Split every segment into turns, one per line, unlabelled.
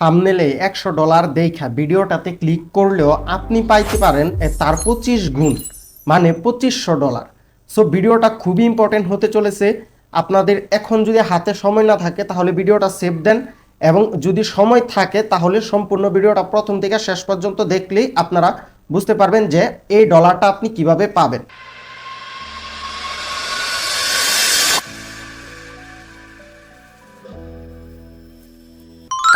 থাম্বনেলে $100 দেখা ভিডিওটাতে ক্লিক করলেও আপনি পাইতে পারেন তার 25 গুণ, মানে $2500। সো ভিডিওটা খুবই ইম্পর্টেন্ট হতে চলেছে আপনাদের। এখন যদি হাতে সময় না থাকে তাহলে ভিডিওটা সেভ দেন, এবং যদি সময় থাকে তাহলে সম্পূর্ণ ভিডিওটা প্রথম থেকে শেষ পর্যন্ত দেখলেই আপনারা বুঝতে পারবেন যে এই ডলারটা আপনি কিভাবে পাবেন।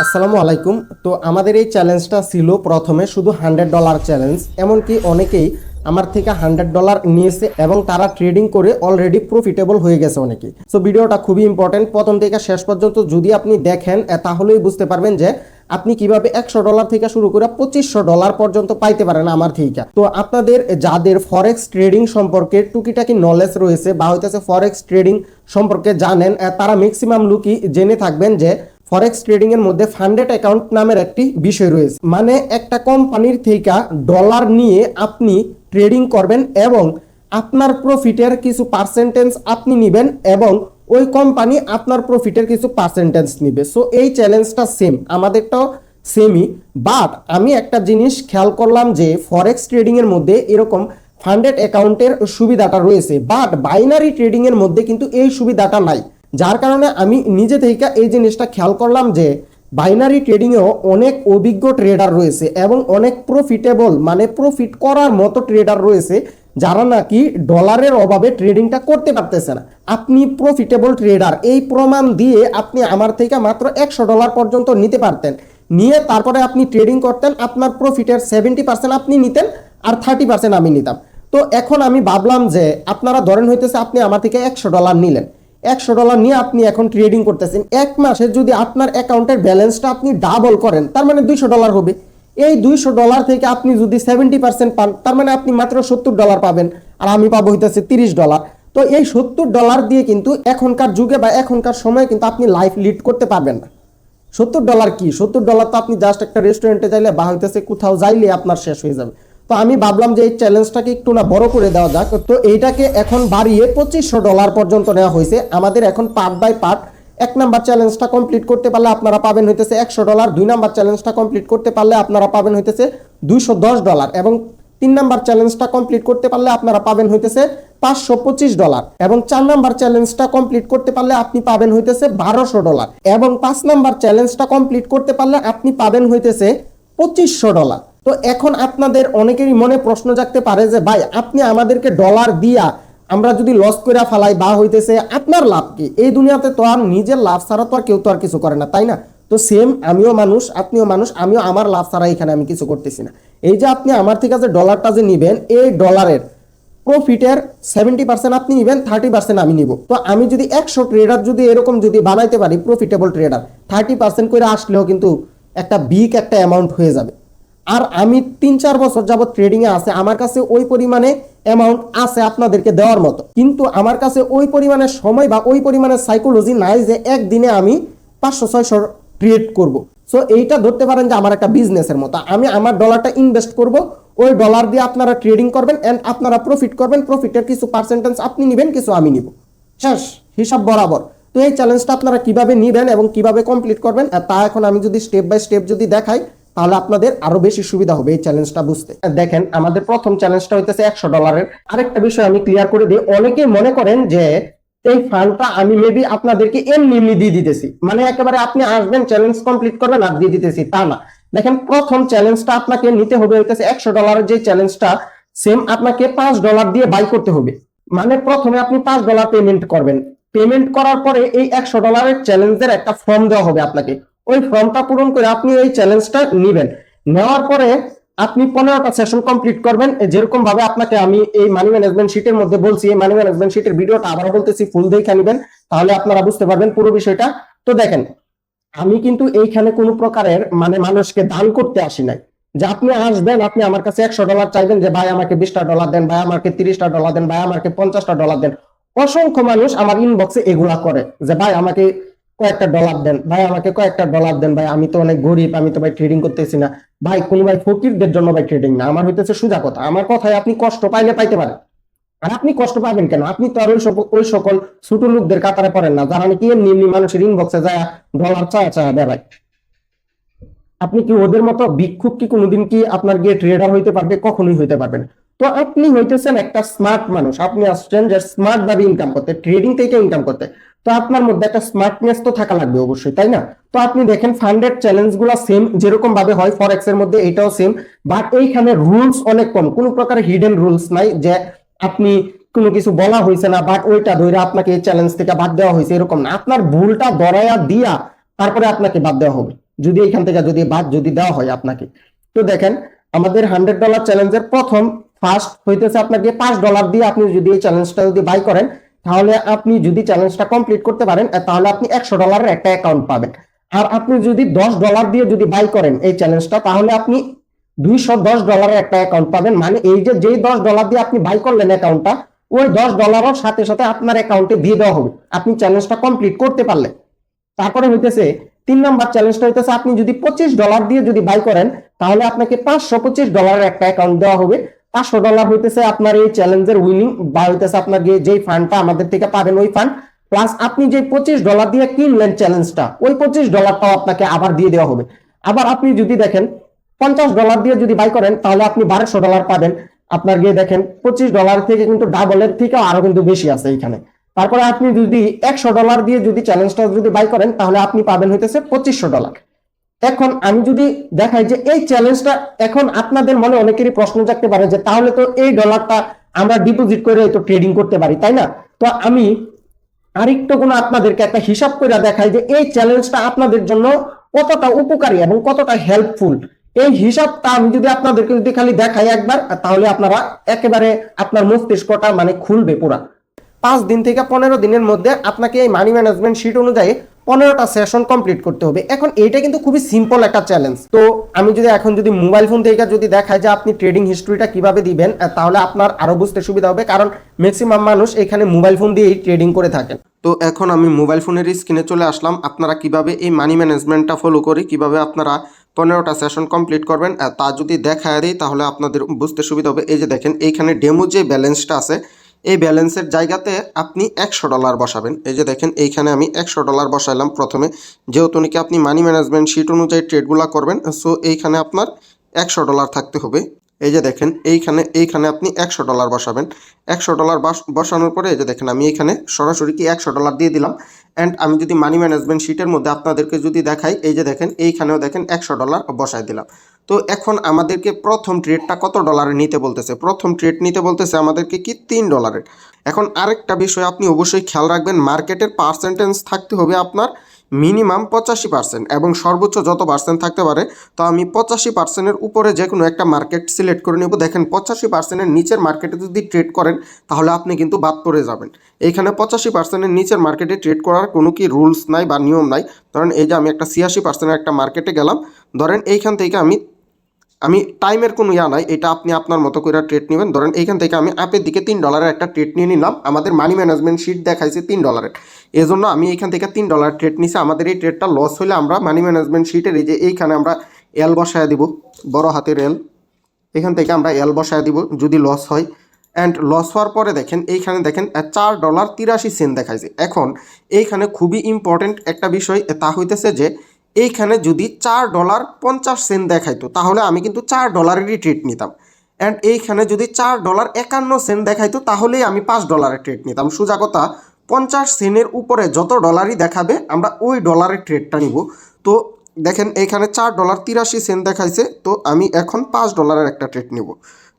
আসসালামু আলাইকুম। তো আমাদের এই চ্যালেঞ্জটা ছিল প্রথমে শুধু $100 চ্যালেঞ্জ, এমনকি অনেকেই আমার থেকে $100 নিয়েছে এবং তারা ট্রেডিং করে অলরেডি প্রফিটেবল হয়ে গেছে অনেকেই। সো ভিডিওটা খুবই ইম্পর্টেন্ট, প্রথম থেকে শেষ পর্যন্ত যদি আপনি দেখেন তাহলেই বুঝতে পারবেন যে আপনি কিভাবে $100 থেকে শুরু করে $2500 পর্যন্ত পাইতে পারেন আমার থেকে। তো আপনাদের যাদের ফরেক্স ট্রেডিং সম্পর্কে টুকিটাকি নলেজ রয়েছে বা হইতেছে ফরেক্স ট্রেডিং সম্পর্কে জানেন, তারা ম্যাক্সিমাম লোকই জেনে থাকবেন যে ফরেক্স ট্রেডিং এর মধ্যে ফান্ডেড অ্যাকাউন্ট নামের একটি বিষয় রয়েছে। মানে একটা কোম্পানির থেকে ডলার নিয়ে আপনি ট্রেডিং করবেন এবং আপনার প্রফিটের কিছু পার্সেন্টেজ আপনি নেবেন এবং ওই কোম্পানি আপনার প্রফিটের কিছু পার্সেন্টেজ নিবে। সো এই চ্যালেঞ্জটা সেম, আমাদেরটাও সেমই। বাট আমি একটা জিনিস খেয়াল করলাম যে ফরেক্স ট্রেডিং এর মধ্যে এরকম ফান্ডেড অ্যাকাউন্টের সুবিধাটা রয়েছে, বাট বাইনারি ট্রেডিং এর মধ্যে কিন্তু এই সুবিধাটা নাই। যার কারণে আমি নিজে থেকে এই জিনিসটা খেয়াল করলাম যে বাইনারি ট্রেডিংয়েও অনেক অভিজ্ঞ ট্রেডার রয়েছে এবং অনেক প্রফিটেবল, মানে প্রফিট করার মতো ট্রেডার রয়েছে যারা নাকি ডলারের অভাবে ট্রেডিংটা করতে পারতেছে না। আপনি প্রফিটেবল ট্রেডার, এই প্রমাণ দিয়ে আপনি আমার থেকে মাত্র $100 পর্যন্ত নিতে পারতেন, নিয়ে তারপরে আপনি ট্রেডিং করতেন, আপনার প্রফিটের 70% আপনি নিতেন আর 30% আমি নিতাম। তো এখন আমি ভাবলাম যে আপনারা ধরেন হইতেছে আপনি আমার থেকে $100 নিলেন, $100 নিয়ে আপনি এখন ট্রেডিং করতেছেন, এক মাসে যদি আপনার অ্যাকাউন্টের ব্যালেন্সটা আপনি ডাবল করেন তার মানে $200 হবে। এই $200 থেকে আপনি যদি 70% পান তার মানে আপনি মাত্র $70 পাবেন, আর আমি পাবো হইতেছে $30। তো এই $70 দিয়ে কিন্তু এখনকার যুগে বা এখনকার সময়ে কিন্তু আপনি লাইফ লিড করতে পারবেন না। $70 কি, $70 তো আপনি জাস্ট একটা রেস্টুরেন্টে যাইলে বা হইতেছে কোথাও যাইলে আপনার শেষ হয়ে যাবে। তো আমি ভাবলাম যে এই চ্যালেঞ্জটাকে একটু না বড় করে দেওয়া যাক। তো এইটাকে এখন বাড়িয়ে $2500 পর্যন্ত নেওয়া হয়েছে। আমাদের এখন পার্ট বাই পার্ট, 1 নাম্বার চ্যালেঞ্জটা কমপ্লিট করতে পারলে আপনারা পাবেন হইতেছে $100, 2 নাম্বার চ্যালেঞ্জটা কমপ্লিট করতে পারলে আপনারা পাবেন হইতেছে $210, এবং 3 নাম্বার চ্যালেঞ্জটা কমপ্লিট করতে পারলে আপনারা পাবেন হইতেছে $525, এবং 4 নাম্বার চ্যালেঞ্জটা কমপ্লিট করতে পারলে আপনি পাবেন হইতেছে $1200, এবং 5 নাম্বার চ্যালেঞ্জটা কমপ্লিট করতে পারলে আপনি পাবেন হইতেছে $2500। তো এখন আপনাদের অনেকেরই মনে প্রশ্ন জাগতে পারে যে ভাই আপনি আমাদেরকে ডলার দিয়া আমরা যদি লস করে ফেলাই বা হইতেছে আপনার লাভ কি? এই দুনিয়াতে তো আর নিজের লাভ ছাড়া তো আর কেউ তো আর কিছু করে না, তাই না? তো সেম, আমিও মানুষ, আপনিও মানুষ, আমিও আমার লাভ ছাড়া এখানে আমি কিছু করতেছি না। এই যে আপনি আমার থেকে যে ডলারটা যে নিবেন, এই ডলারের প্রফিটের 70% আপনি নিবেন, 30% আমি নিব। তো আমি যদি 100 ট্রেডার যদি এরকম যদি বানাইতে পারি, প্রফিটেবল ট্রেডার 30% করে আসলেও কিন্তু একটা বিগ একটা অ্যামাউন্ট হয়ে যাবে। আর আমি 3-4 বছর যাবত ট্রেডিং এ আছে, আমার কাছে ওই পরিমাণে অ্যামাউন্ট আছে আপনাদেরকে দেওয়ার মতো, কিন্তু আমার কাছে ওই পরিমাণের সময় বা ওই পরিমাণের সাইকোলজি নাই যে একদিনে আমি 500-600 ট্রেড করব। সো এইটা ধরতে পারেন যে আমার একটা বিজনেসের মতো, আমি আমার ডলারটা ইনভেস্ট করব, ওই ডলার দিয়ে আপনারা ট্রেডিং করবেন এন্ড আপনারা প্রফিট করবেন, প্রফিটের কিছু পার্সেন্টেজ আপনি নেবেন, কিছু আমি নিব, শেষ, হিসাব বরাবর। তো এই চ্যালেঞ্জটা আপনারা কিভাবে নেবেন এবং কিভাবে কমপ্লিট করবেন তা এখন আমি যদি স্টেপ বাই স্টেপ যদি দেখাই তাহলে আপনাদের আরো বেশি সুবিধা হবে এই চ্যালেঞ্জটা বুঝতে। দেখেন, আমাদের প্রথম চ্যালেঞ্জটা হইতেছে $100। আরেকটা বিষয় আমি ক্লিয়ার করে দিই, অনেকেই মনে করেন যে এই ফান্ডটা আমি মেবি আপনাদেরকে এমনি দিয়ে দিতেছি, মানে একেবারে আপনি আসবেন চ্যালেঞ্জ কমপ্লিট করবেন আর দিয়ে দিতেছি, তা না। দেখেন, প্রথম চ্যালেঞ্জটা আপনাকে নিতে হবে হইতেছে $100 যে চ্যালেঞ্জটা, সেম আপনাকে $5 দিয়ে বাই করতে হবে। মানে প্রথমে আপনি $5 পেমেন্ট করবেন, পেমেন্ট করার পরে এই $100 চ্যালেঞ্জের একটা ফর্ম দেওয়া হবে আপনাকে, ওই ফর্মটা পূরণ করে আপনি এই চ্যালেঞ্জটা নেবেন। নেওয়ার পরে আপনি 15টা সেশন কমপ্লিট করবেন, যেরকম ভাবে আপনাকে আমি এই মানি ম্যানেজমেন্ট শীটের মধ্যে বলছি। এই মানি ম্যানেজমেন্ট শীটের ভিডিওটা আবার বলতেছি, ফুল দেখে নেবেন, তাহলে আপনারা বুঝতে পারবেন পুরো বিষয়টা। তো দেখেন, আমি কিন্তু এইখানে কোনো প্রকারের মানে মানুষকে দান করতে আসি নাই যে আপনি আসবেন, আপনি আমার কাছে $100 চাইবেন যে ভাই আমাকে $20 দেন, ভাই আমাকে $30 দেন, ভাই আমাকে $50 দেন। অসংখ্য মানুষ আমার ইনবক্সে এগুলা করে যে ভাই আমাকে কয়েকটা ডলার দেন, ভাই আমাকে কয়েকটা ডলার দেন, ভাই আমি তো অনেক গরিব, আমি তো ভাই ট্রেডিং করতেছি না। ভাই কোন ভাই ফকিরদের জন্য ভাই ট্রেডিং না, আমার হইতেছে সোজা কথা, আমার কথায় আপনি কষ্ট পাইলে পাইতে পারেন। আর আপনি কষ্ট পাবেন কেন? আপনি তো আর ওই সকল ছোট লোকদের কাতারে পড়েন না যারা নাকি এমনি এমনি মানুষের ইনবক্সে যায় ডলার চায় দেয় ভাই। আপনি কি ওদের মতো ভিক্ষুক কি কোনোদিন কি আপনার গিয়ে ট্রেডার হইতে পারবে? কখনোই হইতে পারবে না। তো আপনি হইতেছেন একটা স্মার্ট মানুষ, আপনি আসছেন যে স্মার্ট ভাবে ইনকাম করতে, ট্রেডিং থেকে ইনকাম করতে। তো আপনার মধ্যে একটা স্মার্টনেস তো থাকা লাগবে অবশ্যই, তাই না? তো আপনি দেখেন ফান্ডেড চ্যালেঞ্জ গুলা সেম যেরকম ভাবে হয় ফরেক্স এর মধ্যে এটাও সেম, বাট এইখানে রুলস অনেক কম, কোনো প্রকার হিডেন রুলস নাই যে আপনি কোনো কিছু বলা হয়েছে না বাট ওইটা ধরে আপনাকে এই চ্যালেঞ্জ থেকে বাদ দেওয়া হয়েছে, এরকম না। আপনার ভুলটা ধরায়া দিয়া তারপরে আপনাকে বাদ দেওয়া হবে, যদি এখান থেকে যদি বাদ যদি দেওয়া হয় আপনাকে। তো দেখেন আমাদের $100 চ্যালেঞ্জের প্রথম ফার্স্ট হইতেছে আপনাকে $5 দিয়ে আপনি যদি এই চ্যালেঞ্জটা যদি বাই করেন, তাহলে আপনি যদি চ্যালেঞ্জটা কমপ্লিট করতে পারেন তাহলে আপনি $100 একটা অ্যাকাউন্ট পাবেন। আর আপনি যদি $10 দিয়ে যদি বাই করেন এই চ্যালেঞ্জটা, তাহলে আপনি $210 একটা অ্যাকাউন্ট পাবেন। মানে এই যে যেই $10 দিয়ে আপনি বাই করলেন অ্যাকাউন্টটা, ওই $10 সাথে সাথে আপনার অ্যাকাউন্টে দিয়ে দেওয়া হবে আপনি চ্যালেঞ্জটা কমপ্লিট করতে পারলে। তারপরে হইতেছে 3 নম্বর চ্যালেঞ্জটা হইতেছে আপনি যদি $25 দিয়ে যদি বাই করেন, তাহলে আপনাকে $525 একটা অ্যাকাউন্ট দেওয়া হবে। $500 হইতেছে আপনার এই চ্যালেঞ্জের উইনিং বা হইতেছে আপনার যেই ফান্ডটা আমাদের থেকে পাবেন ওই ফান্ড, প্লাস আপনি যে $25 দিয়ে কিনলেন চ্যালেঞ্জটা, ওই $25টাও আপনাকে আবার দিয়ে দেওয়া হবে। আবার আপনি যদি দেখেন $50 দিয়ে যদি বাই করেন, তাহলে আপনি $1200 পাবেন। আপনার গিয়ে দেখেন $25 থেকে কিন্তু ডাবলের থেকে আরো কিন্তু বেশি আছে এখানে। তারপরে আপনি যদি $100 দিয়ে যদি চ্যালেঞ্জটা যদি বাই করেন, তাহলে আপনি পাবেন হইতেছে $2500। এখন আমি যদি দেখাই যে এই চ্যালেঞ্জটা, এখন আপনাদের মনে অনেকেরই প্রশ্ন জাগতে পারে যে তাহলে তো এই ডলারটা আমরা ডিপোজিট করে তো ট্রেডিং করতে পারি, তাই না? তো আমি আরেকটু কোনো আপনাদেরকে একটা হিসাব করে দেখাই যে এই চ্যালেঞ্জটা আপনাদের জন্য কতটা উপকারী এবং কতটা হেল্পফুল। এই হিসাবটা আমি যদি আপনাদেরকে যদি খালি দেখাই একবার, তাহলে আপনারা একেবারে আপনার মস্তিষ্কটা মানে খুলবে পুরা। 5 দিন থেকে 15 দিনের মধ্যে আপনাকে এই মানি ম্যানেজমেন্ট শিট অনুযায়ী 15টা সেশন কমপ্লিট করতে হবে। এখন এইটা কিন্তু খুবই সিম্পল একটা চ্যালেঞ্জ। তো আমি যদি এখন যদি মোবাইল ফোন থেকে যদি দেখাই যে আপনি ট্রেডিং হিস্ট্রিটা কিভাবে দিবেন, তাহলে আপনার আরো বুঝতে সুবিধা হবে, কারণ ম্যাক্সিমাম মানুষ এখানে মোবাইল ফোন দিয়েই ট্রেডিং করে থাকেন। তো এখন আমি মোবাইল ফোনের স্ক্রিনে চলে আসলাম। আপনারা কিভাবে এই মানি ম্যানেজমেন্টটা ফলো করে কিভাবে আপনারা 15টা সেশন কমপ্লিট করবেন তা যদি দেখায় দিই, তাহলে আপনাদের বুঝতে সুবিধা হবে। এই যে দেখেন এইখানে ডেমো যে ব্যালেন্সটা আছে, এই ব্যালেন্সের জায়গাতে আপনি $100 বসাবেন। এই যে দেখেন এইখানে আমি $100 বসাইলাম প্রথমে, যেহেতু নাকি আপনি মানি ম্যানেজমেন্ট শিট অনুযায়ী ট্রেডগুলো করবেন, সো এইখানে আপনার $100 থাকতে হবে। এই যে দেখেন এইখানে আপনি $100 বসাবেন। $100 বসানোর পরে এই যে দেখেন আমি এখানে সরাসরি কি $100 দিয়ে দিলাম। অ্যান্ড আমি যদি মানি ম্যানেজমেন্ট শিটের মধ্যে আপনাদেরকে যদি দেখাই, এই যে দেখেন এইখানেও দেখেন $100 বসাই দিলাম। তো এখন আমাদেরকে প্রথম ট্রেডটা কত ডলারে নিতে বলতেছে? প্রথম ট্রেড নিতে বলতেছে আমাদেরকে কি $3। এখন আরেকটা বিষয় আপনি অবশ্যই খেয়াল রাখবেন, মার্কেটের পার্সেন্টেজ থাকতে হবে আপনার মিনিমাম 85% এবং সর্বোচ্চ যত পার্সেন্ট থাকতে পারে। তো আমি 85%-এর উপরে যে কোনো একটা মার্কেট সিলেক্ট করে নেব। দেখেন 85%-এর নিচের মার্কেটে যদি ট্রেড করেন, তাহলে আপনি কিন্তু বাদ পড়ে যাবেন। এইখানে 85%-এর নিচের মার্কেটে ট্রেড করার কোনো কি রুলস নাই বা নিয়ম নাই। ধরেন এই যে আমি একটা 86%-এর একটা মার্কেটে গেলাম, ধরেন এইখান থেকে আমি টাইমের কোনো নাই, এটা আপনি আপনার মতো করে ট্রেড নেবেন। ধরেন এইখান থেকে আমি আপের দিকে $3 একটা ট্রেড নিয়ে নিলাম। আমাদের মানি ম্যানেজমেন্ট শিট দেখাইছে $3, এই জন্য আমি এইখান থেকে $3 ট্রেড নিছি। আমাদের এই ট্রেডটা লস হলে আমরা মানি ম্যানেজমেন্ট শিটের এই যে এইখানে আমরা এল বসায় দিব, বড় হাতের এল, এখান থেকে আমরা এল বসায় দিব যদি লস হয়। অ্যান্ড লস হওয়ার পরে দেখেন এইখানে দেখেন $4.83 দেখাইছে। এখন এইখানে খুবই ইম্পর্টেন্ট একটা বিষয়, তা হইতেছে যে এইখানে যদি $4.50 দেখাইতো, তাহলে আমি কিন্তু $4-এরই ট্রেড নিতাম। অ্যান্ড এইখানে যদি $4.51 দেখাইতো, তাহলেই আমি $5 ট্রেড নিতাম। সোজা কথা 50 সেন্টের উপরে যত ডলারই দেখাবে আমরা ওই ডলারের ট্রেডটা নিব। তো দেখেন এইখানে $4.83 দেখাইছে, তো আমি এখন $5 একটা ট্রেড নিব।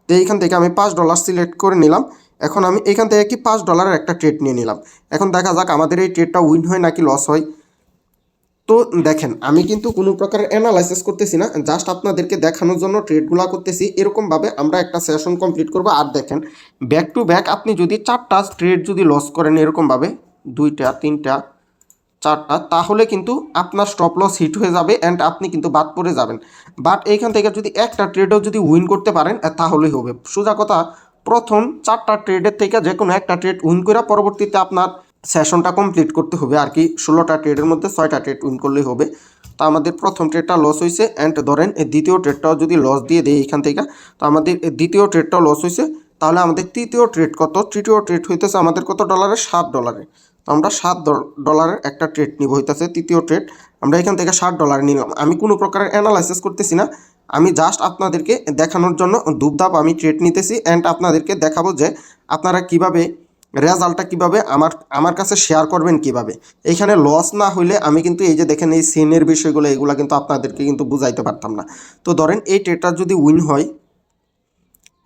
তো এইখান থেকে আমি $5 সিলেক্ট করে নিলাম। এখন আমি এখান থেকে কি $5 একটা ট্রেড নিয়ে নিলাম। এখন দেখা যাক আমাদের এই ট্রেডটা উইন হয় নাকি লস হয়। তো দেখেন আমি কিন্তু কোনো প্রকারের অ্যানালাইসিস করতেছি না, জাস্ট আপনাদেরকে দেখানোর জন্য ট্রেডগুলো করতেছি। এরকমভাবে আমরা একটা সেশন কমপ্লিট করবো। আর দেখেন ব্যাক টু ব্যাক আপনি যদি 4টা ট্রেড যদি লস করেন এরকমভাবে 2টা 3টা 4টা, তাহলে কিন্তু আপনার স্টপ লস হিট হয়ে যাবে অ্যান্ড আপনি কিন্তু বাদ পড়ে যাবেন। বাট এইখান থেকে যদি একটা ট্রেডও যদি উইন করতে পারেন তাহলেই হবে। সোজা কথা প্রথম 4টা ট্রেডের থেকে যে কোনো একটা ট্রেড উইন করে পরবর্তীতে আপনার সেশনটা কমপ্লিট করতে হবে আর কি। 16টা ট্রেডের মধ্যে 6টা ট্রেড উইন করলেই হবে। তো আমাদের প্রথম ট্রেডটা লস হয়েছে অ্যান্ড ধরেন দ্বিতীয় ট্রেডটাও যদি লস দিয়ে দেয় এখান থেকে, তো আমাদের দ্বিতীয় ট্রেডটাও লস হয়েছে। তাহলে আমাদের তৃতীয় ট্রেড কত? তৃতীয় ট্রেড হইতেছে আমাদের কত ডলারে? $7। তো আমরা $7 একটা ট্রেড নিব, হইতেছে তৃতীয় ট্রেড। আমরা এখান থেকে $60 নিলাম। আমি কোনো প্রকারের অ্যানালাইসিস করতেছি না, আমি জাস্ট আপনাদেরকে দেখানোর জন্য দুপদাপ আমি ট্রেড নিতেছি অ্যান্ড আপনাদেরকে দেখাবো যে আপনারা কিভাবে রেজাল্টটা কীভাবে আমার কাছে শেয়ার করবেন কিভাবে। এইখানে লস না হইলে আমি কিন্তু এই যে দেখেন এই সিনের বিষয়গুলো এগুলো কিন্তু আপনাদেরকে কিন্তু বুঝাইতে পারতাম না। তো ধরেন এই ট্রেডটা যদি উইন হয়,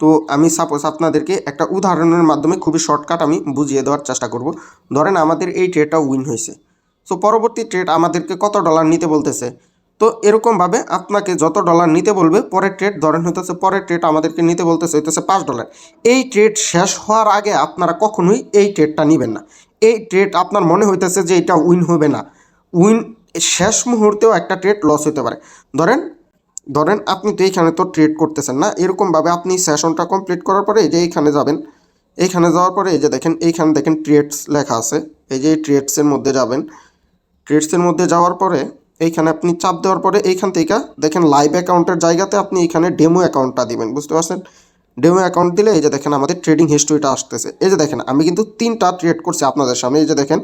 তো আমি সাপোজ আপনাদেরকে একটা উদাহরণের মাধ্যমে খুবই শর্টকাট আমি বুঝিয়ে দেওয়ার চেষ্টা করব। ধরেন আমাদের এই ট্রেডটা উইন হয়েছে, সো পরবর্তী ট্রেড আমাদেরকে কত ডলার নিতে বলতেছে। তো এরকমভাবে আপনাকে যত ডলার নিতে বলবে, পরের ট্রেড ধরেন হইতেছে পরের ট্রেড আমাদেরকে নিতে বলতেছে হইতেছে $5। এই ট্রেড শেষ হওয়ার আগে আপনারা কখনোই এই ট্রেডটা নেবেন না। এই ট্রেড আপনার মনে হইতেছে যে এটা উইন হবে না, উইন শেষ মুহূর্তেও একটা ট্রেড লস হতে পারে। ধরেন আপনি তো এইখানে তো ট্রেড করতেছেন না, এরকমভাবে আপনি সেশনটা কমপ্লিট করার পরে এই যে এইখানে যাবেন, এইখানে যাওয়ার পরে এই যে দেখেন এইখানে দেখেন ট্রেডস লেখা আছে, এই যে ট্রেডসের মধ্যে যাবেন। ট্রেডসের মধ্যে যাওয়ার পরে এইখানে আপনি চাপ দেওয়ার পরে এইখান থেকে দেখেন লাইভ অ্যাকাউন্টের জায়গাতে আপনি এইখানে ডেমো অ্যাকাউন্টটা দিবেন, বুঝতে পারছেন? ডেমো অ্যাকাউন্ট দিলে এই যে দেখেন আমাদের ট্রেডিং হিস্ট্রিটা আসতেছে। এই যে দেখেন আমি কিন্তু 3টা ট্রেড করছি আপনাদের সামনে। এই যে দেখেন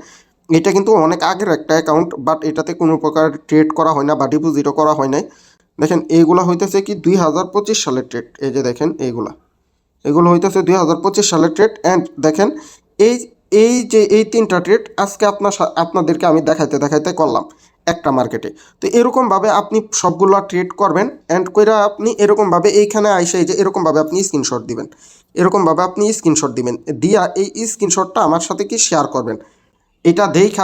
এটা কিন্তু অনেক আগের একটা অ্যাকাউন্ট, বাট এটাতে কোনো প্রকার ট্রেড করা হয় না বা ডিপোজিটও করা হয় নাই। দেখেন এইগুলো হইতেছে কি 2025 সালের ট্রেড। এই যে দেখেন এগুলো হইতেছে 2025 সালের ট্রেড। অ্যান্ড দেখেন এই এই যে এই 3টা ট্রেড আজকে আপনাদেরকে আমি দেখাইতে করলাম একটা মার্কেটে। তো এরকমভাবে আপনি সবগুলো ট্রেড করবেন অ্যান্ড কইরা আপনি এরকমভাবে এইখানে আইসে এই যে এরকমভাবে আপনি স্ক্রিনশট দিবেন, দিয়া এই স্ক্রিনশটটা আমার সাথে কি শেয়ার করবেন। এটা দেখা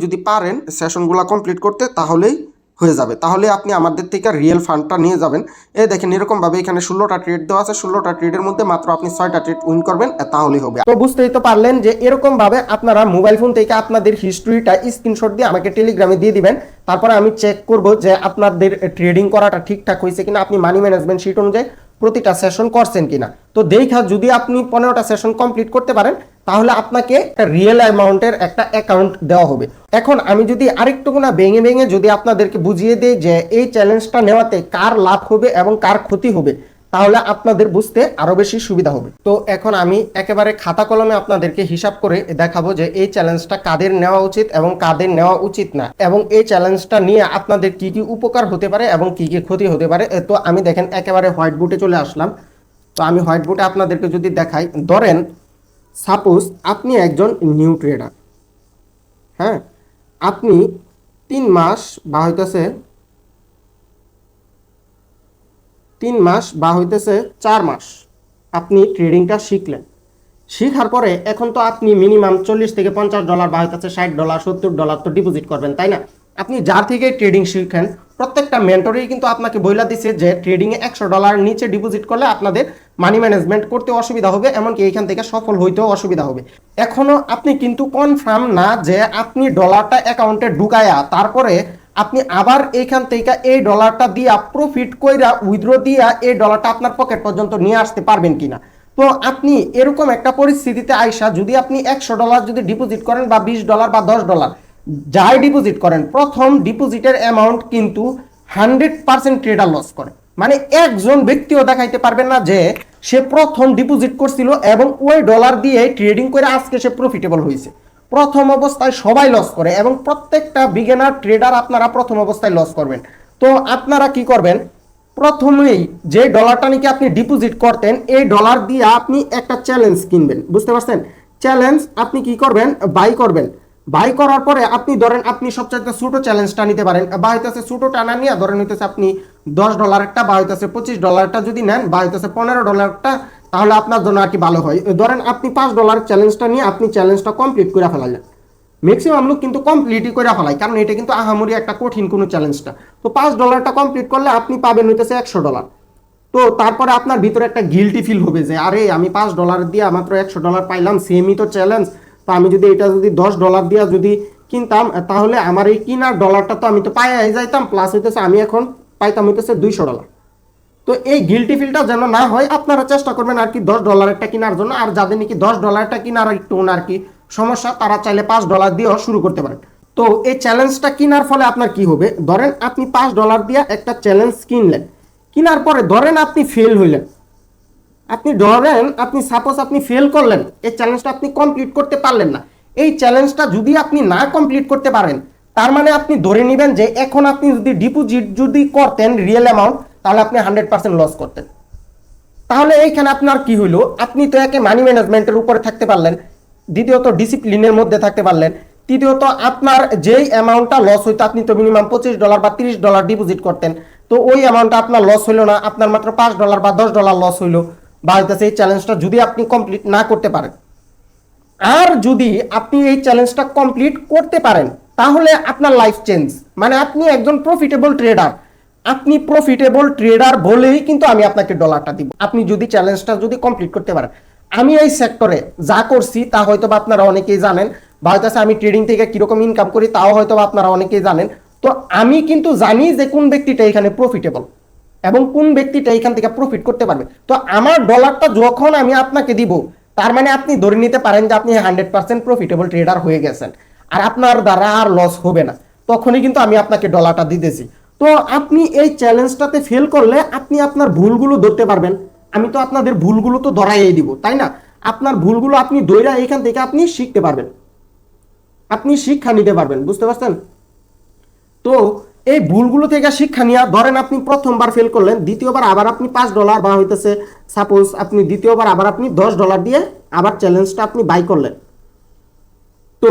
যদি পারেন সেশনগুলো কমপ্লিট করতে, তাহলেই হয়ে যাবে। তাহলে আপনি আমাদের থেকে রিয়েল ফান্ডটা নিয়ে যাবেন। এই দেখেন এরকমভাবে এখানে 16টা ট্রেড দেওয়া আছে, 16টা ট্রেডের মধ্যে মাত্র আপনি 6টা ট্রেড উইন করবেন, তাহলেই হবে। তো বুঝতেই তো পারলেন যে এরকমভাবে আপনারা মোবাইল ফোন থেকে আপনাদের হিস্ট্রিটা স্ক্রিনশট দিয়ে আমাকে টেলিগ্রামে দিয়ে দিবেন। তারপরে আমি চেক করব যে আপনাদের ট্রেডিং করাটা ঠিকঠাক হয়েছে কিনা, আপনি মানি ম্যানেজমেন্ট শিট অনুযায়ী প্রতিটা সেশন করছেন কিনা। তো দেখা যদি আপনি 15টা সেশন কমপ্লিট করতে পারেন, তাহলে আপনাকে একটা রিয়েল অ্যামাউন্টের একটা অ্যাকাউন্ট দেওয়া হবে। এখন আমি যদি আরেকটুকুনা ভেঙে যদি আপনাদেরকে বুঝিয়ে দিই যে এই চ্যালেঞ্জটা নেওয়াতে কার লাভ হবে এবং কার ক্ষতি হবে, তাহলে আপনাদের বুঝতে আরো বেশি সুবিধা হবে। তো এখন আমি একেবারে খাতা কলমে আপনাদেরকে হিসাব করে দেখাবো যে এই চ্যালেঞ্জটা কাদের নেওয়া উচিত এবং কাদের নেওয়া উচিত না, এবং এই চ্যালেঞ্জটা নিয়ে আপনাদের কি কি উপকার হতে পারে এবং কি কি ক্ষতি হতে পারে। তো আমি দেখেন একেবারে হোয়াইট বোর্ডে চলে আসলাম। তো আমি হোয়াইট বোর্ডে আপনাদেরকে যদি দেখাই, ধরেন সাপোজ আপনি একজন নিউ ট্রেডার, হ্যাঁ, আপনি 3 মাস বা হইতেছে 4 মাস আপনি ট্রেডিংটা শিখলেন। শেখার পরে এখন তো আপনি মিনিমাম $40 থেকে $50 বা হইতেছে $60 $70 তো ডিপোজিট করবেন, তাই না? আপনি যার থেকে ট্রেডিং শিখেন প্রত্যেকটা মেন্টরই কিন্তু আপনাকে বইলা দিচ্ছে যে ট্রেডিংয়ে $100 নিচে ডিপোজিট করলে আপনাদের মানি ম্যানেজমেন্ট করতে অসুবিধা হবে, এমনকি এইখান থেকে সফল হইতেও অসুবিধা হবে। এখনো আপনি কিন্তু কনফার্ম না যে আপনি ডলারটা অ্যাকাউন্টে ঢুকায়া তারপরে আপনি আবার এইখান থেকে এই ডলারটা দিয়া প্রফিট কইরা উইথড্র দিয়া এই ডলারটা আপনার পকেট পর্যন্ত নিয়ে আসতে পারবেন কিনা। তো আপনি এরকম একটা পরিস্থিতিতে আইসা যদি আপনি $100 যদি ডিপোজিট করেন বা $20 বা $10 যাই ডিপোজিট করেন, প্রথম ডিপোজিটের অ্যামাউন্ট কিন্তু 100% ট্রেডার লস করে। মানে একজন ব্যক্তিও দেখাইতে পারবেন না যে সে প্রথম ডিপোজিট করছিল এবং ওই ডলার দিয়ে ট্রেডিং করে আজকে সে প্রফিটেবল হয়েছে। প্রথম অবস্থায় সবাই লস করে এবং প্রত্যেকটা বিগিনার ট্রেডার আপনারা প্রথম অবস্থায় লস করবেন। তো আপনারা কি করবেন, প্রথমেই যে ডলারটা নাকি আপনি ডিপোজিট করতেন এই ডলার দিয়ে আপনি একটা চ্যালেঞ্জ কিনবেন, বুঝতে পারছেন? চ্যালেঞ্জ আপনি কি করবেন, বাই করার পরে আপনি ধরেন আপনি সবচেয়ে ছোট চ্যালেঞ্জটা নিতে পারেন, বা হইতেছে ছোটটা না নিয়ে ধরেন হইতেছে আপনি $10 বা হইতেছে $25 যদি নেন বা হইতেছে $15, তাহলে আপনার জন্য আর কি ভালো হয়। ধরেন আপনি $5 চ্যালেঞ্জটা নিয়ে আপনি চ্যালেঞ্জটা কমপ্লিট করে ফেলালেন। ম্যাক্সিমাম লোক কিন্তু কমপ্লিটই করে ফেলায়, কারণ এটা কিন্তু আহামরি একটা কঠিন কোনো চ্যালেঞ্জটা। তো $5টা কমপ্লিট করলে আপনি পাবেন হইতেছে $100। তো তারপরে আপনার ভিতরে একটা গিল্টি ফিল হবে যে আরে আমি $5 দিয়ে মাত্র $100 পাইলাম, সেমই তো চ্যালেঞ্জ, তো আমি যদি এটা যদি $10 দিয়ে যদি কিনতাম তাহলে আমার এই কিনার ডলারটা তো আমি তো পাইয়াই যাইতাম, প্লাস হইতেছে আমি এখন পাইতাম হইতেছে $200। তো এই গিল্টি ফিলটা যেন না হয় আপনারা চেষ্টা করবেন আর কি $10 কেনার জন্য। আর যাদের নাকি $10 কেনার একটু আর কি সমস্যা, তারা চাইলে $5 দিয়েও শুরু করতে পারেন। তো এই চ্যালেঞ্জটা কেনার ফলে আপনার কি হবে, ধরেন আপনি $5 দিয়ে একটা চ্যালেঞ্জ কিনলেন, কেনার পরে ধরেন আপনি ফেল হইলেন, আপনি সাপোজ আপনি ফেল করলেন, এই চ্যালেঞ্জটা আপনি কমপ্লিট করতে পারলেন না। এই চ্যালেঞ্জটা যদি আপনি না কমপ্লিট করতে পারেন, তার মানে আপনি ধরে নেবেন যে এখন আপনি যদি ডিপোজিট যদি করতেন রিয়েল অ্যামাউন্ট, তাহলে আপনি 100% লস করতেন। তাহলে এইখানে আপনার কি হইলো, আপনি তো একে মানি ম্যানেজমেন্টের উপরে থাকতে পারলেন, দ্বিতীয়ত ডিসিপ্লিনের মধ্যে থাকতে পারলেন, তৃতীয়ত আপনার যেই অ্যামাউন্টটা লস হইতো আপনি তো মিনিমাম $25 বা $30 ডিপোজিট করতেন, তো ওই অ্যামাউন্টটা আপনার লস হইলো না, আপনার মাত্র $5 বা $10 লস হইলো। বা হইতেছে এই চ্যালেঞ্জটা যদি আপনি কমপ্লিট না করতে পারেন, আর যদি আপনি এই চ্যালেঞ্জটা কমপ্লিট করতে পারেন, তাহলে আপনার লাইফ চেঞ্জ, মানে আপনি একজন প্রফিটেবল ট্রেডার। আপনি প্রফিটেবল ট্রেডার বলেই কিন্তু আমি আপনাকে ডলারটা দিব, আপনি যদি চ্যালেঞ্জটা যদি কমপ্লিট করতে পারেন। আমি এই সেক্টরে যা করছি তা হয়তো বা আপনারা অনেকেই জানেন, বা হয়তো আমি ট্রেডিং থেকে কিরকম ইনকাম করি তাও হয়তো আপনারা অনেকেই জানেন। তো আমি কিন্তু জানি যে কোন ব্যক্তিটা এখানে প্রফিটেবল এবং কোন ব্যক্তিটা এখান থেকে প্রফিট করতে পারবে। তো আমার ডলারটা যখন আমি আপনাকে দিব, তার মানে আপনি ধরে নিতে পারেন যে আপনি 100% প্রফিটেবল ট্রেডার হয়ে গেছেন, আর আপনার দ্বারা আর লস হবে না। তখনই কিন্তু আমি আপনাকে ডলারটা দিতেছি। তো আপনি এই চ্যালেঞ্জটাতে ফেল করলে আপনি আপনার ভুলগুলো ধরতে পারবেন। আমি তো আপনাদের ভুলগুলো তো ধরাইয়ে দিব, তাই না? আপনার ভুলগুলো আপনি ধরে এখান থেকে আপনি শিখতে পারবেন, আপনি শিক্ষা নিতে পারবেন, বুঝতে পারছেন? তো এই ভুলগুলো থেকে শিক্ষা নিয়ে ধরেন আপনি প্রথমবার ফেল করলেন, দ্বিতীয়বার আবার আপনি $5 বা হইতেছে সাপোজ আপনি দ্বিতীয়বার আবার আপনি $10 দিয়ে আবার চ্যালেঞ্জটা আপনি বাই করলেন। তো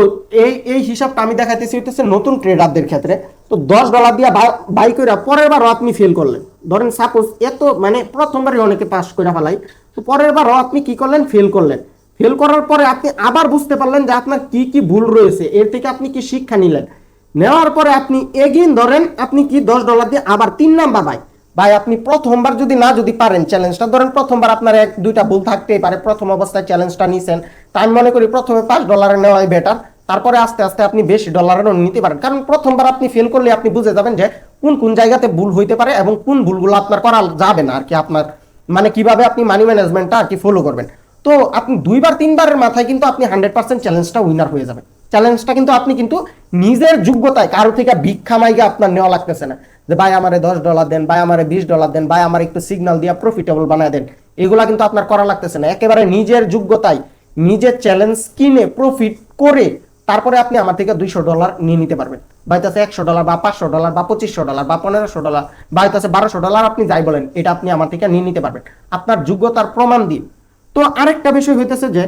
এই হিসাবটা আমি দেখাইতেছি হইতেছে নতুন ট্রেডারদের ক্ষেত্রে। তো $10 দিয়ে বাই করে পরের বারও আপনি ফেল করলেন, ধরেন সাপোজ এত মানে প্রথমবারই অনেকে পাস করে ফেলাই, তো পরের বারও আপনি কি করলেন, ফেল করলেন। ফেল করার পরে আপনি আবার বুঝতে পারলেন যে আপনার কি কি ভুল রয়েছে, এর থেকে আপনি কি শিক্ষা নিলেন। নেওয়ার পরে আপনি এগেইন ধরেন আপনি কি $10 দিয়ে আবার 3 নাম্বার ভাই আপনি প্রথমবার যদি পারেন চ্যালেঞ্জটা, ধরেন প্রথমবার আপনার 1-2টা ভুল থাকতেই পারে, প্রথম অবস্থায় চ্যালেঞ্জটা নিছেন, তাই আমি মনে করি প্রথমে $5 নেওয়াই বেটার, তারপরে আস্তে আস্তে আপনি বেশি ডলারেরও নিতে পারেন। কারণ প্রথমবার আপনি ফেল করলে আপনি বুঝে যাবেন যে কোন কোন জায়গাতে ভুল হইতে পারে এবং কোন ভুলগুলো আপনার করা যাবে না আর কি, আপনার মানে কিভাবে আপনি মানি ম্যানেজমেন্টটা আর কি ফলো করবেন। তো আপনি 2-3বারের মাথায় কিন্তু আপনি 100% চ্যালেঞ্জটা উইনার হয়ে যাবেন। চ্যালেঞ্জটা কিন্তু আপনি কিন্তু নিজের যোগ্যতায় কারো থেকে ভিক্ষা মাইগে আপনার নেওয়া লাগতেছে না, যে ভাই আমারে $10 দেন, ভাই আমারে $20 দেন, ভাই আমার একটু সিগন্যাল দিয়ে প্রফিটেবল বানায় দেন, এগুলা কিন্তু আপনার করা লাগতেছে না। একেবারে নিজের যোগ্যতায় নিজের চ্যালেঞ্জ কিনে প্রফিট করে তারপরে আপনি আমার থেকে $200 নিয়ে নিতে পারবেন। বাইতাছে $100 বা $500 বা $2500 বা $1500 বাইতাছে $1200 আপনি যাই বলেন, এটা আপনি আমার থেকে নিয়ে নিতে পারবেন আপনার যোগ্যতার প্রমাণ দিন। তো আরেকটা বিষয় হইতেছে যে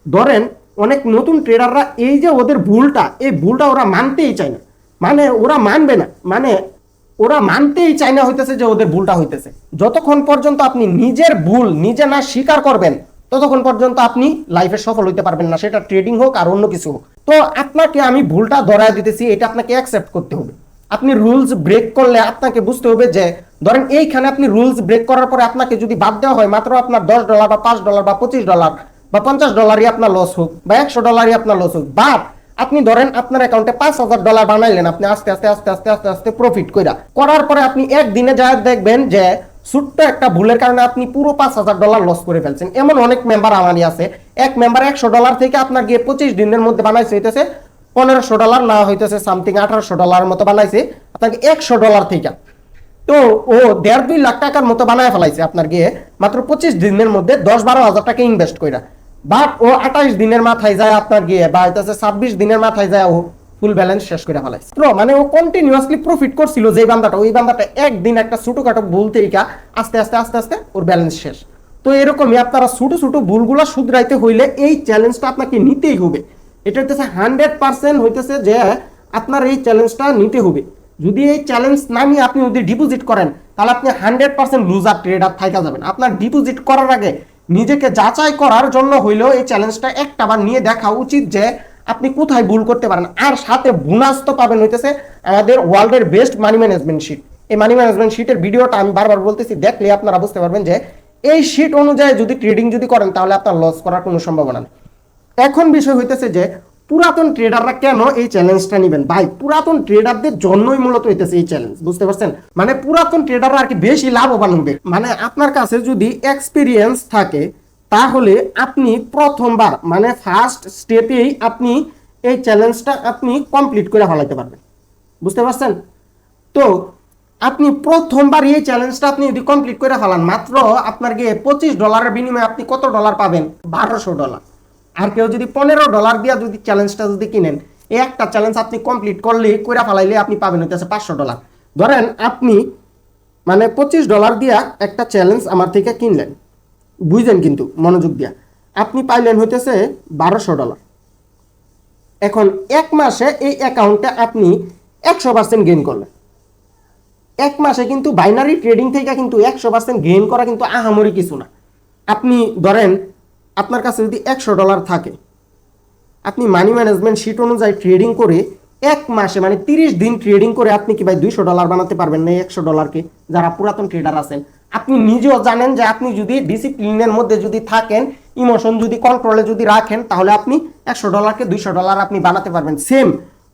ধরেন অনেক নতুন ট্রেডাররা এই যে ওদের ভুলটা, এই ভুলটা ওরা মানতেই চায় না, মানে ওরা মানবে না, মানে ওরা মানতেই চায় না হইতেছে যে ওদের ভুলটা হইতেছে। যতক্ষণ পর্যন্ত আপনি নিজের ভুল নিজে না স্বীকার করবেন, ততক্ষণ পর্যন্ত আপনি লাইফে সফল হইতে পারবেন না, সেটা ট্রেডিং হোক আর অন্য কিছু হোক। তো আপনাকে আমি ভুলটা ধরায় দিতেছি, এটা আপনাকে অ্যাকসেপ্ট করতে হবে। আপনি রুলস ব্রেক করলে আপনাকে বুঝতে হবে যে ধরেন এইখানে আপনি রুলস ব্রেক করার পরে আপনাকে যদি বাদ দেওয়া হয় মাত্র আপনার $10 বা $5 বা $25 বা $50 আপনার লস হোক বা $100 আপনার লস হোক, বাট আপনি ধরেন আপনার অ্যাকাউন্টে $5000 বানাইলেন, আপনি আস্তে আস্তে আস্তে আস্তে আস্তে আস্তে প্রফিট করার পরে আপনি একদিনে যা দেখবেন যে ছোট্ট একটা ভুলের কারণে আপনি পুরো $5000 লস করে ফেলছেন। এমন অনেক মেম্বার আমারই আছে, এক মেম্বার $100 থেকে আপনার গিয়ে 25 দিনের মধ্যে বানাইছে হইতেছে $1500 না হইতেছে সামথিং $1800 মতো বানাইছে আপনাকে $100 থেকে। তো ও 1.5-2 লাখ টাকার মতো বানায় ফেলাইছে আপনার গিয়ে মাত্র 25 দিনের মধ্যে 10-12 হাজার টাকা ইনভেস্ট কইরা। বাট ও 28 দিনের মাথায় যায় আপনার গিয়ে বা হইতেছে 26 দিনের মাথায় যায় ও ফুল ব্যালেন্স শেষ করে ফেলাইছে। মানে ও কন্টিনিউয়াসলি প্রফিট করছিল যে বান্দাটা, ওই বান্দাটা একদিন একটা ছোটখাটো ভুল থেকে আস্তে আস্তে আস্তে আস্তে ওর ব্যালেন্স শেষ। তো এরকমই আপনারা ছোট ছোট ভুলগুলো শুধরাইতে হইলে এই চ্যালেঞ্জটা আপনাকে নিতেই হবে। এটা হইতেছে 100% হইতেছে যে আপনার এই চ্যালেঞ্জটা নিতে হবে। যদি এই চ্যালেঞ্জ না নিয়ে আপনি যদি ডিপোজিট করেন তাহলে আপনি 100% লুজার ট্রেডার থাইকা যাবেন। আপনার ডিপোজিট করার আগে নিজেকে যাচাই করার জন্য হইলেও এই চ্যালেঞ্জটা একটাবার নিয়ে দেখা উচিত যে আপনি কোথায় ভুল করতে পারেন। আর সাথে বোনাস তো পাবেন হইতেছে আমাদের ওয়ার্ল্ডের বেস্ট মানি ম্যানেজমেন্ট শিট। এই মানি ম্যানেজমেন্ট শিটের ভিডিওটা আমি বারবার বলতেছি, দেখলে আপনারা বুঝতে পারবেন যে এই শিট অনুযায়ী যদি ট্রেডিং যদি করেন তাহলে আপনার লস করার কোনো সম্ভাবনা নেই। এখন বিষয় হইতেছে যে পুরাতন ট্রেডাররা কেন এই চ্যালেঞ্জটা নেবেন? ভাই পুরাতন ট্রেডারদের জন্যই মূলত হইতেছে এই চ্যালেঞ্জ, বুঝতে পারছেন? মানে পুরাতন ট্রেডাররা আর কি বেশি লাভবান হবে। মানে আপনার কাছে যদি এক্সপিরিয়েন্স থাকে তাহলে আপনি প্রথমবার মানে ফার্স্ট স্টেপেই আপনি এই চ্যালেঞ্জটা আপনি কমপ্লিট করে ফেলাইতে পারবেন, বুঝতে পারছেন? তো আপনি প্রথমবার এই চ্যালেঞ্জটা আপনি যদি কমপ্লিট করে ফেলান, মাত্র আপনার গিয়ে $25 বিনিময়ে আপনি কত ডলার পাবেন? $1200। আর কেউ যদি $15 দিয়ে যদি চ্যালেঞ্জটা যদি কিনেন, এই একটা চ্যালেঞ্জ আপনি কমপ্লিট করলে কইরা ফেলাইলে আপনি পাবেন হইতেছে $500। ধরেন আপনি মানে $25 দিয়া একটা চ্যালেঞ্জ আমার থেকে কিনলেন, বুঝলেন কিন্তু মনোযোগ দিয়া, আপনি পাইলেন হইতেছে $1200। এখন এক মাসে এই অ্যাকাউন্টে আপনি 100% গেইন করলেন। এক মাসে কিন্তু বাইনারি ট্রেডিং থেকে কিন্তু 100% গেইন করা কিন্তু আহামরি কিছু না। আপনি ধরেন আপনার কাছে যদি $100 থাকে, আপনি মানি ম্যানেজমেন্ট শিট অনুযায়ী ট্রেডিং করে এক মাসে মানে 30 দিন ট্রেডিং করে আপনি কি ভাই $200 বানাতে পারবেন না? $100কে যারা পুরাতন ট্রেডার আছেন আপনি নিজেও জানেন যে আপনি যদি ডিসিপ্লিনের মধ্যে যদি থাকেন, ইমোশন যদি কন্ট্রোলে যদি রাখেন, তাহলে আপনি $100কে $200 আপনি বানাতে পারবেন। সেম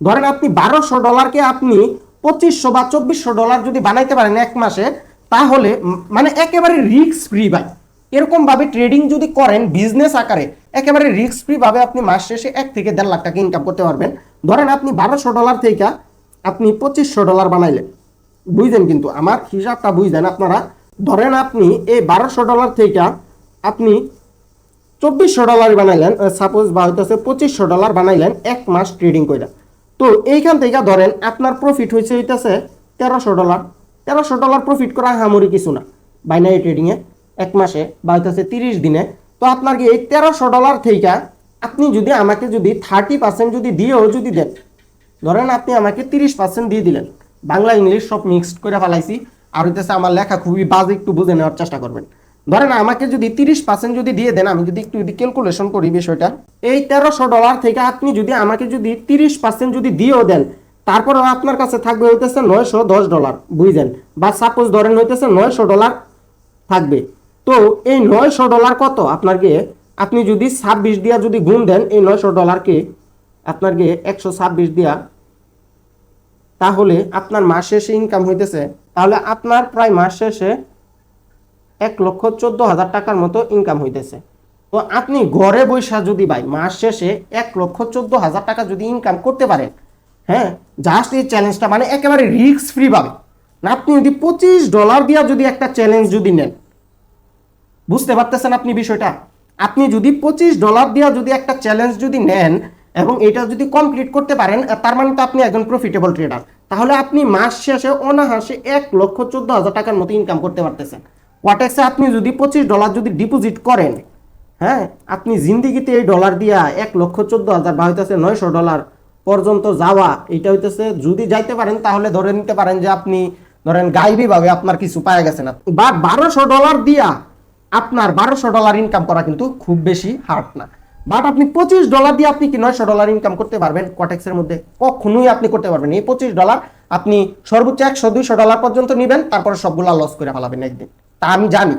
ধরেন আপনি $1200কে আপনি $2500 বা $2400 যদি বানাইতে পারেন এক মাসে, তাহলে মানে একেবারে রিস্ক ফ্রি ভাই। এরকম ভাবে ট্রেডিং যদি করেন বিজনেস আকারে, একেবারে রিস্ক ফ্রি ভাবে আপনি মাস শেষে 1 থেকে 1.5 লাখ টাকা ইনকাম করতে পারবেন। ধরেন আপনি $1200 থেকে আপনি $2500 বানাইলেন, বুঝলেন কিন্তু আমার হিসাবটা বুঝলেন আপনারা। ধরেন আপনি এই $1200 থেকে আপনি $2400 বানাইলেন, সাপোজ বা হইতেছে $2500 বানাইলেন এক মাস ট্রেডিং করে। তো এইখান থেকে ধরেন আপনার প্রফিট হয়েছে হইতেছে $1300। $1300 প্রফিট করা হামরি কিছু না বাইনারি ট্রেডিংয়ে এক মাসে বা হইতেছে 30 দিনে। তো আপনার কি এই $1300 থেকে আপনি যদি আমাকে যদি 30% যদি দিয়েও যদি দেন, ধরেন আপনি আমাকে 30% দিয়ে দিলেন, বাংলা ইংলিশ সব মিক্সড করে ফেলাইছি, আর হইতেছে আমার লেখা খুবই বাজে, একটু বুঝে নেওয়ার চেষ্টা করবেন। ধরেন আমাকে যদি 30% যদি দিয়ে দেন, আমি যদি একটু যদি ক্যালকুলেশন করি বিষয়টা, এই $1300 থেকে আপনি যদি আমাকে যদি 30% যদি দিয়েও দেন, তারপরেও আপনার কাছে থাকবে হইতেছে $910, বুঝলেন? বা সাপোজ ধরেন হইতেছে $900 থাকবে। তো এই $900 কত আপনার গিয়ে আপনি যদি 26 দিয়া যদি গুণ দেন এই $900কে আপনার গিয়ে 126 দিয়া, তাহলে আপনার মাস শেষে ইনকাম হইতেছে, তাহলে আপনার প্রায় মাস শেষে 1,14,000 টাকার মতো ইনকাম হইতেছে। তো আপনি ঘরে বৈশা যদি ভাই মাস শেষে 1,14,000 টাকা যদি ইনকাম করতে পারেন, হ্যাঁ, জাস্ট এই চ্যালেঞ্জটা মানে একেবারে রিস্ক ফ্রি পাবে না। আপনি যদি $25 দিয়া যদি একটা চ্যালেঞ্জ যদি নেন, বুঝতে পারতেছেন আপনি বিষয়টা? আপনি যদি $25 দিয়া যদি একটা চ্যালেঞ্জ যদি নেন এবং এটা যদি কমপ্লিট করতে পারেন, তার মানে তো আপনি একজন প্রফিটেবল ট্রেডার। তাহলে আপনি মাস শেষে অনায়াসে 1,14,000 টাকার মতো ইনকাম করতে পারতেছেন। ওয়াটেক্সে আপনি যদি $25 যদি ডিপোজিট করেন, হ্যাঁ, আপনি জিন্দিগিতে এই ডলার দিয়া 1,14,000 বা হইতেছে $900 পর্যন্ত যাওয়া, এটা হইতেছে যদি যাইতে পারেন তাহলে ধরে নিতে পারেন যে আপনি ধরেন গাইবি ভাবে আপনার কিছু পাওয়া গেছে না। বা $1200 দিয়া আপনার $1200 ইনকাম করা কিন্তু খুব বেশি হার্ড না। বাট আপনি $25 দিয়ে আপনি কি $900 ইনকাম করতে পারবেন কোয়াটেক্সের মধ্যে? কখনোই আপনি করতে পারবেন। এই $25 আপনি সর্বোচ্চ $100-200 পর্যন্ত নেবেন, তারপরে সবগুলা লস করে ফেলাবেন একদিন। তা আমি জানি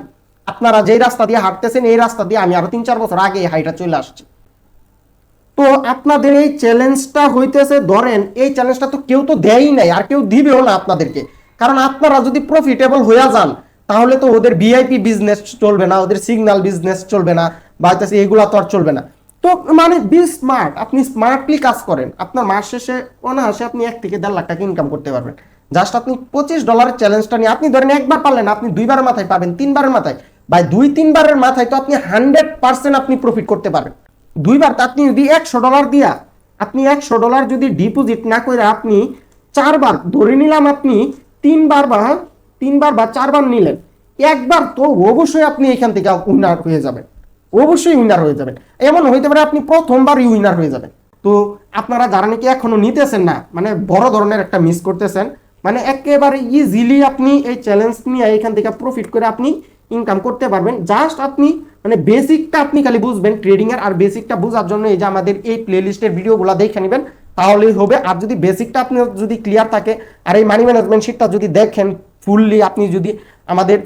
আপনারা যেই রাস্তা দিয়ে হাঁটতেছেন, এই রাস্তা দিয়ে আমি আরো 3-4 বছর আগে এই হাইটা চলে আসছি। তো আপনাদের এই চ্যালেঞ্জটা হইতেছে, ধরেন এই চ্যালেঞ্জটা তো কেউ তো দেয়ই নাই আর কেউ দিবেও না আপনাদেরকে, কারণ আপনারা যদি প্রফিটেবল হয়ে যান তাহলে তো ওদের ভিআইপি বিজনেস চলবে না, ওদের সিগন্যাল বিজনেস চলবে না, বা হইতেছে এগুলা তো আর চলবে না। তো মানে বি স্মার্ট, আপনি স্মার্টলি কাজ করেন, আপনার মাস শেষে অনায়াসে আপনি 1 থেকে 1.5 লাখ টাকা ইনকাম করতে পারবেন। জাস্ট আপনি $25 চ্যালেঞ্জটা নিয়ে আপনি ধরেন একবার পারলেন, আপনি 2বারের মাথায় পাবেন, 3বারের মাথায়, বা 2-3বারের মাথায় তো আপনি 100% আপনি প্রফিট করতে পারবেন। 2বার তো আপনি যদি $100 দিয়া আপনি $100 যদি ডিপোজিট না করে আপনি 4বার ধরে নিলাম, আপনি 3বার বা 4বার নিলেন, একবার তো অবশ্যই আপনি এখান থেকে উইনার হয়ে যাবেন, অবশ্যই উইনার হয়ে যাবেন। এমন হইতে পারে আপনি প্রথমবারই উইনার হয়ে যাবেন। তো আপনারা যারা নাকি এখনো নিতেছেন না, মানে বড় ধরনের একটা মিস করতেছেন, মানে একেবারে ইজিলি আপনি এই চ্যালেঞ্জ নিয়ে এখান থেকে প্রফিট করে আপনি ইনকাম করতে পারবেন। জাস্ট আপনি মানে বেসিকটা আপনি খালি বুঝবেন ট্রেডিং এর, আর বেসিকটা বোঝার জন্য এই যে আমাদের এই প্লেলিস্টের ভিডিওগুলো দেখে নেবেন, তাহলেই হবে। আর যদি বেসিকটা আপনি যদি ক্লিয়ার থাকে আর এই মানি ম্যানেজমেন্ট শিটটা যদি দেখেন ফুললি, আপনি যদি আমাদের,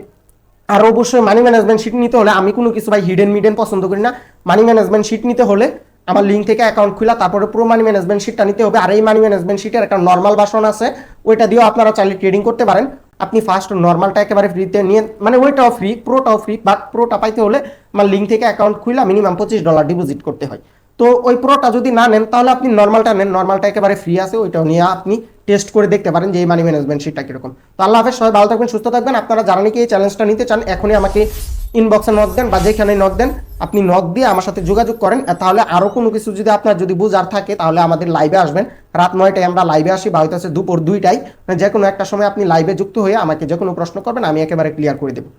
আর অবশ্যই মানি ম্যানেজমেন্ট শিট নিতে হলে, আমি কোনো কিছু ভাই হিডেন মিডেন পছন্দ করি না, মানি ম্যানেজমেন্ট শিট নিতে হলে আমার লিঙ্ক থেকে অ্যাকাউন্ট খোলা, তারপরে পুরো মানি ম্যানেজমেন্ট শিটটা নিতে হবে। আর এই মানি ম্যানেজমেন্ট শিটের একটা নর্মাল ভার্সন আছে, ওইটা দিয়েও আপনারা চাইলে ট্রেডিং করতে পারেন। আপনি ফার্স্ট নর্মালটা একেবারে ফ্রিতে নিয়ে, মানে ওইটাও ফ্রি, প্রোটাও ফ্রি, বাট প্রোটা পাইতে হলে আমার লিঙ্ক থেকে অ্যাকাউন্ট খুলা মিনিমাম $25 ডিপোজিট করতে হয়। তো ওই প্রোটা যদি না নেন তাহলে আপনি নর্মালটা নেন, নর্মালটা একেবারে ফ্রি আছে, ওইটাও নিয়ে আপনি টেস্ট করে দেখতে পারেন যে এই মানি ম্যানেজমেন্ট শিটটা কিরকম। তো আল্লাহ হাফেজ, সবাই ভালো থাকবেন, সুস্থ থাকবেন। আপনারা যারা নাকি এই চ্যালেঞ্জটা নিতে চান এখনই আমাকে ইনবক্সে নক দেন বা যেখানে নক দেন, আপনি নক দিয়ে আমার সাথে যোগাযোগ করেন। তাহলে আরও কোনো কিছু যদি আপনার যদি বুঝার থাকে তাহলে আমাদের লাইভে আসবেন। রাত 9টায় আমরা লাইভে আসি বা হয়তো দুপুর 2টায়, যে কোনো একটা সময় আপনি লাইভে যুক্ত হয়ে আমাকে যে কোনো প্রশ্ন করবেন, আমি একেবারে ক্লিয়ার করে দেবো।